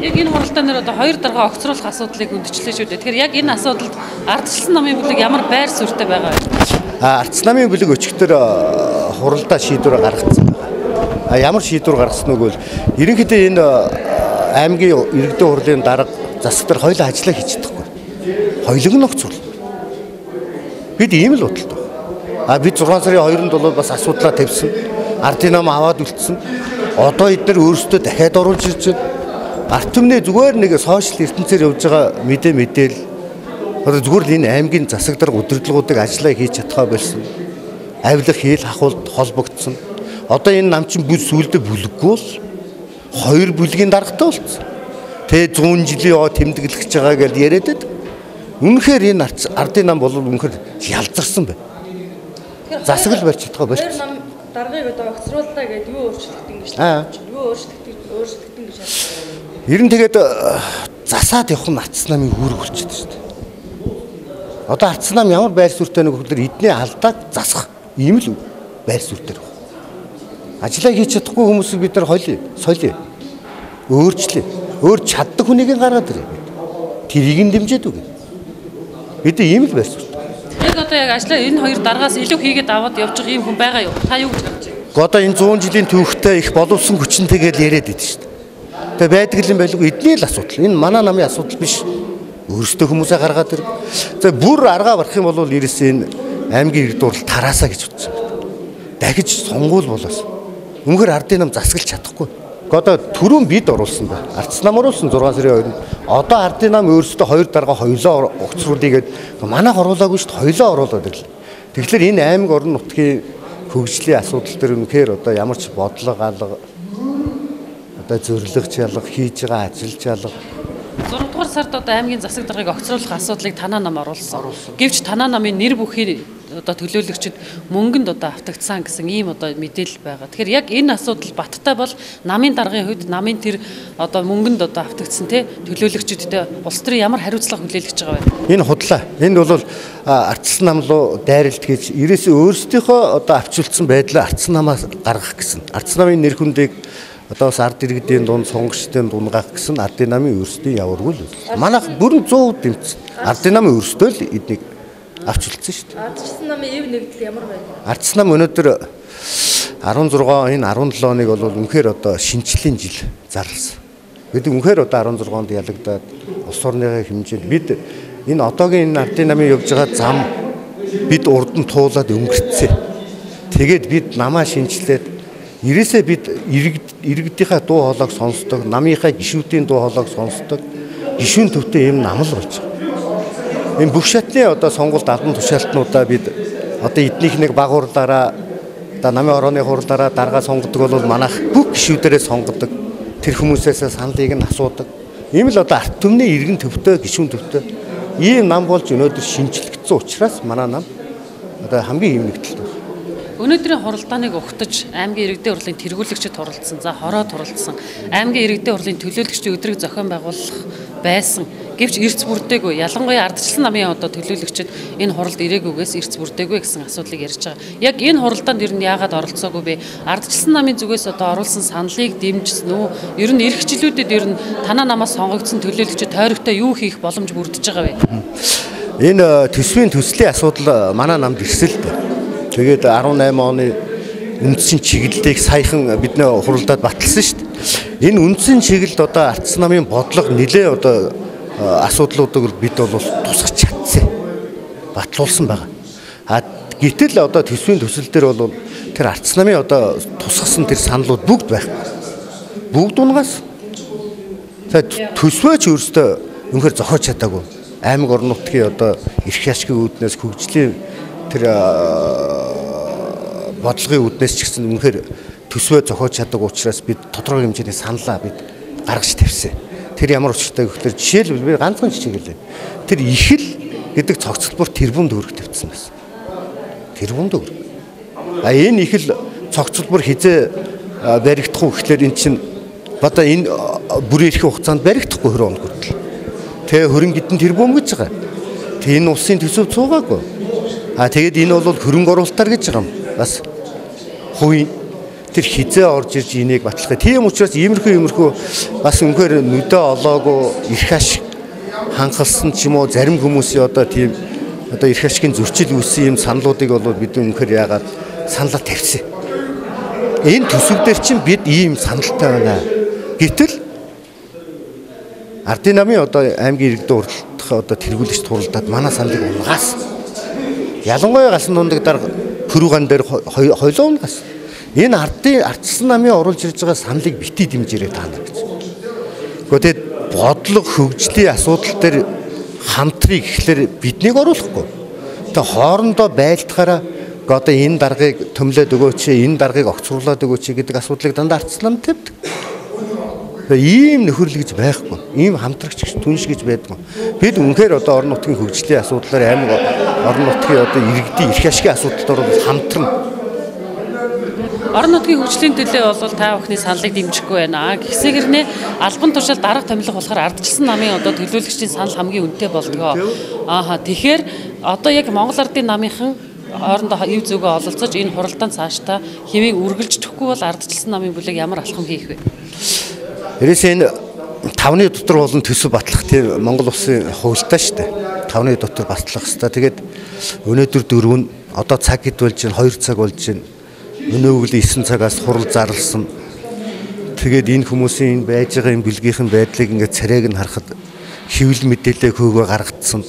Яг энэ хуралдаан дээр одоо хоёр дарга огцруулах асуудлыг үндчлээ шүү дээ. Тэгэхээр яг энэ асуудалд ардчилсан намын бүлэг ямар байр суурьтай байгаа вэ? Ардчилсан намын бүлэг өчигдөр хуралдаа шийдвэр гаргацсан байгаа. Ямар шийдвэр гаргасан үг бол ерөнхийдөө энэ аймгийн иргэдийн хурлын дарга засаг дээр хоёулаа ажиллаа хийж чадахгүй. Хоёулыг нь огцруул. Бид ийм л бодолтой. Бид 6 сарын 2-нд бол бас асуудлаа тавьсан. Ардын нам аваад үлдсэн. Одоо эдгээр өөрсдөө дахиад оруулж ирж байна. Ард түмний зүгээр нэг сошиал ертөнцөөр явж байгаа мэдээлэл одоо зүгээр л энэ аймгийн засаг дарга удирдлагуудыг ажиллаа хийж чадхаа болсон. Авилах хэл хахуулд холбогдсон. Одоо энэ нам чинь бүр сүулдэ бүлэггүй бол хоёр бүлгийн даргатай болсон. Тэ 100 жилийн яваа тэмдэглэж байгаа гэж яриад байдаг. Үнэхээр энэ ардын нам бол үнэхээр ялзарсан байна. Засаг л барьж чадхаа болчихсон. Тэр нам даргыг одоо огцрууллаа гэдэг юу өөрчлөгдөн гэж байна. Юу өөрчлөгдөн гэж байна. Ер нь тэгээд засаад явах нь ардчилсан намын үүрэг болчихсон шүү дээ. Одоо ардчилсан нам ямар байр суурьтай нэг хөдлөр эдний алдааг засах ийм л байр суурьтай байна. Ажлаа хийж чадахгүй хүмүүсийг бид нар солиё. Өөрчлөе. Өөр чаддаг хүнийг гаргаад ирээ. Тэрийг нь дэмжиж үгүй. Бид ийм л байр суурьтай. Яг одоо яг ажлаа энэ хоёр даргаас илүү хийгээд аваад явж байгаа юм хүн байгаа юу? Та юу гэж бодож байна? Одоо энэ 100 жилийн түүхтэй их боловсон хүчнтэй гэж яриад идэв шүү дээ. Тэгээ байдаг юм байлгүй эдний л асуудал. Энэ манай намын асуудал биш. Өөрсдөө хүмүүсээ гаргаад ирэх. За бүр аргаа барах юм бол ерөөсөө энэ аймгийн иргэд урал тараасаа гэж бодсон. Дахиж сонгуул болоос. Үнэхээр ардын нам засаглаж чадахгүй. Одоо түрүүн бид оруулсан байна. Ардчилсан нам оруулсан 6 сарын 2-нд. Одоо ардын нам өөрсдөө хоёр дарга хоёлоо огцруулъя гэдэг манайх оруулаагүй шүү дээ. Хоёлоо оруулаад ирлээ. Тэгэхээр энэ аймаг орон нутгийн хөгжлийн асуудал дээр үнэхээр одоо ямар ч бодлого алга одоо зөвлөгч ялга хийж байгаа ажиллаж ялга 6 дугаар сард одоо аймгийн засаг даргыг огцруулах асуудлыг танаа нам оруулсан. Гэвч танаа намын нэр бүхий одоо төлөөлөгчд мөнгөнд одоо автагдсан гэсэн ийм одоо мэдээлэл байгаа. Тэгэхээр яг энэ асуудал баттай бол намын даргын хувьд намын тэр одоо мөнгөнд одоо автагдсан те төлөөлөгчдтэй улс төрийн ямар хариуцлага хүлээлгэж байгаа вэ? Энэ худлаа. Энд бол ардчилсан нам руу дайралт хийж ерөөсөө өөрсдийнхөө одоо авчулсан байдлаа ардчилсан намаас гаргах гэсэн. Ардчилсан намын нэр хүндийг одоо бас ард иргэдийн дунд сонгогчдын дунгаах гэсэн ардын намын өөрсдийн яваргүй л. Манайх бүрэн 100% дэмжсэн. Ардын намын өөрсдөө л эднийг авч үлдсэн шүү дээ. Ардчилсан намын эв нэгдэл ямар байна? Ардчилсан нам өнөөдөр 16 энэ 17 оныг бол үнэхээр одоо шинжлэлийн жил зарласан. Бид үнэхээр одоо 16 онд ялагдаад улс орныхаа хэмжээнд бид энэ одоогийн энэ ардын намын явж байгаа зам бид урд нь туулаад өнгөрцөө. Тэгээд бид намаа шинжлээд ерөөсөө бид иргэдийнхаа дуу хоолойг сонсдог, намынхаа гишүүдийн дуу хоолойг сонсдог, гишүүн төвтэй юм нам л болж байгаа. Энэ бүх шатны одоо сонгуульд албан тушаалтнуудаа бид одоо эднийх нэг баг хурлаараа одоо намын орооны хурлаараа дарга сонгодог бол манайх бүх гишүүдээрээ сонгодог. Тэр хүмүүсээс саналыг нь асуудаг. Ийм л одоо ард түмний иргэн төвтэй, гишүүн төвтэй ийм нам болж өнөөдөр шинжлэгдсэн учраас манай нам одоо хамгийн ийм нэгдэлтэй. Өнөөдрийн хуралдааныг ухтаж аймгийн иргэдийн хурлын тэргүүлэгчид хуралдсан, за хороод хуралдсан, аймгийн иргэдийн хурлын төлөөлөгчдийн өдрийг зохион байгуулах байсан. Гэвч эрц бүрдээгүй. Ялангуяа ардчилсан намын одоо төлөөлөгчид энэ хуралд ирээгүйгээс эрц бүрдээгүй гэсэн асуудлыг ярьж байгаа. Яг энэ хуралдаанд ер нь яагаад оролцоогүй бэ? Ардчилсан намын зүгээс одоо оруулсан саналыг дэмжсэн үү? Ер нь эх жилүүдэд ер нь танаа намаас сонгогдсон төлөөлөгчид тойрогтой юу хийх боломж бүрдэж байгаа вэ? Энэ төсвийн төслийн асуудал манай намд ирсэн л дээ. Тэгээд 18 оны үндсэн чиглэлийг саяхан бидний хуралдаад баталсан шүү дээ. Энэ үндсэн чиглэлд одоо ардчилсан намын бодлого нэлээ одоо асуудлуудыг бид бол тусгаж чадсан. Батлуулсан байгаа. Гэтэл одоо төсвийн төсөл дээр бол тэр ардчилсан намын одоо тусгасан тэр саналууд бүгд байх. Бүгд унгаас. Төсвөөч өөртөө үнэхээр зохиож чадаагүй. Аймаг орон нутгийн одоо эрх ашигын үүднээс хөгжлийн тэр бодлогын үүднээс ч гэсэн үнэхээр төсвөө зохиож чаддаг учраас бид тодорхой хэмжээний саналаа бид гаргаж тавьсан. Тэр ямар учиртай гэхээр жишээлбэл би ганцхан жишээ хэлээ. Тэр ихэл гэдэг цогцлбор тэрбум төгрөг тавьсан байсан. Тэрбум төгрөг. Энэ ихэл цогцлбор хизээ баригдах уу гэхээр эн чинь одоо энэ бүрийн эрхийн хугацаанд баригдахгүй 20 хоног хүртэл. Тэгээ хөрөнгө эдэн тэрбум гэж байгаа. Тэгээ энэ улсын төсөв цуугаагүй. Тэгээд энэ бол хөрөнгө оруулалтаар гэж байгаа юм. Бас хувийн. тэр хизээ орж ирж энийг батлах. Тийм учраас иймэрхүү бас үнэхээр нүдэ олоогүй эрх ашиг хангалсан ч юм уу зарим хүмүүсийн одоо тийм одоо эрх ашигын зөрчил үүссэн юм саналуудыг бол бид үнэхээр яагаад саналаар тавьсан. Энэ төсөвдөр чинь бид ийм саналтай байна. Гэтэл Ардын намын одоо аймгийн иргэдийн уралдах одоо тэргүүлэгч туралдаад манай саналыг унгаас. Ялангуяа галсан дундаг дарга пүрүүган дээр хойлоо унгаас. Энэ ардчилсан намын оруулж ирж байгаа саналыг битгий дэмжээрэй та нар гэж. Гэхдээ бодлого хөгжлийн асуудал дээр хамтрыг гэхлээр биднийг оруулахгүй. Тэгээ хоорондоо байлтахаараа одоо энэ даргыг төмлөөд өгөөч, энэ даргыг огцруулад өгөөч гэдэг асуудлыг дандаа ардчилсан нам тавьдаг. Ийм нөхөрлөл гэж байхгүй. Ийм хамтрагч түнш гэж байдгүй. Бид үнэхээр одоо орон нутгийн хөгжлийн асуудлаар аймаг орон нутгийн одоо иргэдийн эрх ашигын асуудлаар бол хамтран. Орон нутгийн хөгжлийн төлөө бол та бүхний саналыг дэмжихгүй байна. Гэсэгэрнээ албан тушаал дарга томилго болохоор ардчилсан намын одоо төлөөлөгчдийн санал хамгийн үнэтэй болдгоо. Тэгэхээр одоо яг Монгол Ардын намынхан хоорондоо ив зүгөө ололцож энэ хуралдаан цаашдаа хэвийг үргэлж төгөхгүй бол ардчилсан намын бүлэг ямар алхам хийх вэ? Ерөөсөө энэ 5-ны дотор болон төсөв батлах тийм Монгол улсын хуультай шүү дээ. 5-ны дотор батлах хэвээр. Тэгээд өнөөдөр 4 нь одоо цаг хэд болж байна? 2 цаг болж байна. Өнөөгөл 9 цагаас хурал зарлсан. Тэгээд энэ хүмүүсийн байж байгаа энэ бэлгийнхэн байдлыг ингээд царайг нь харахад хэвлэл мэдээлэл хөөгөө гаргацсан.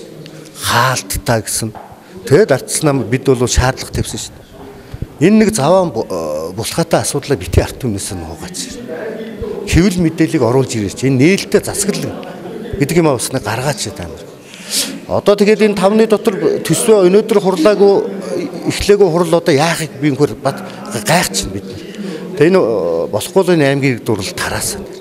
Хаалттай гэсэн. Тэгээд ардчилсан нам бид бол шаардлага тавьсан шүү дээ. Энэ нэг заваан булхаатай асуудлаа бити арт түмнээс нь хуугаач. Хэвлэл мэдээллийг оруулж ирээч. Энэ нээлттэй засаглал гэдэг юм бас нэг гаргаач та нар. Одоо тэгээд энэ 5-ны дотор төсвөө өнөөдөр хурлаагүй эхлээгүй хурал одоо яахыг би үнэхээр гайхаж байна бид. Тэгээ энэ болохгүй энэ аймгийн иргэд дурлал тараасан.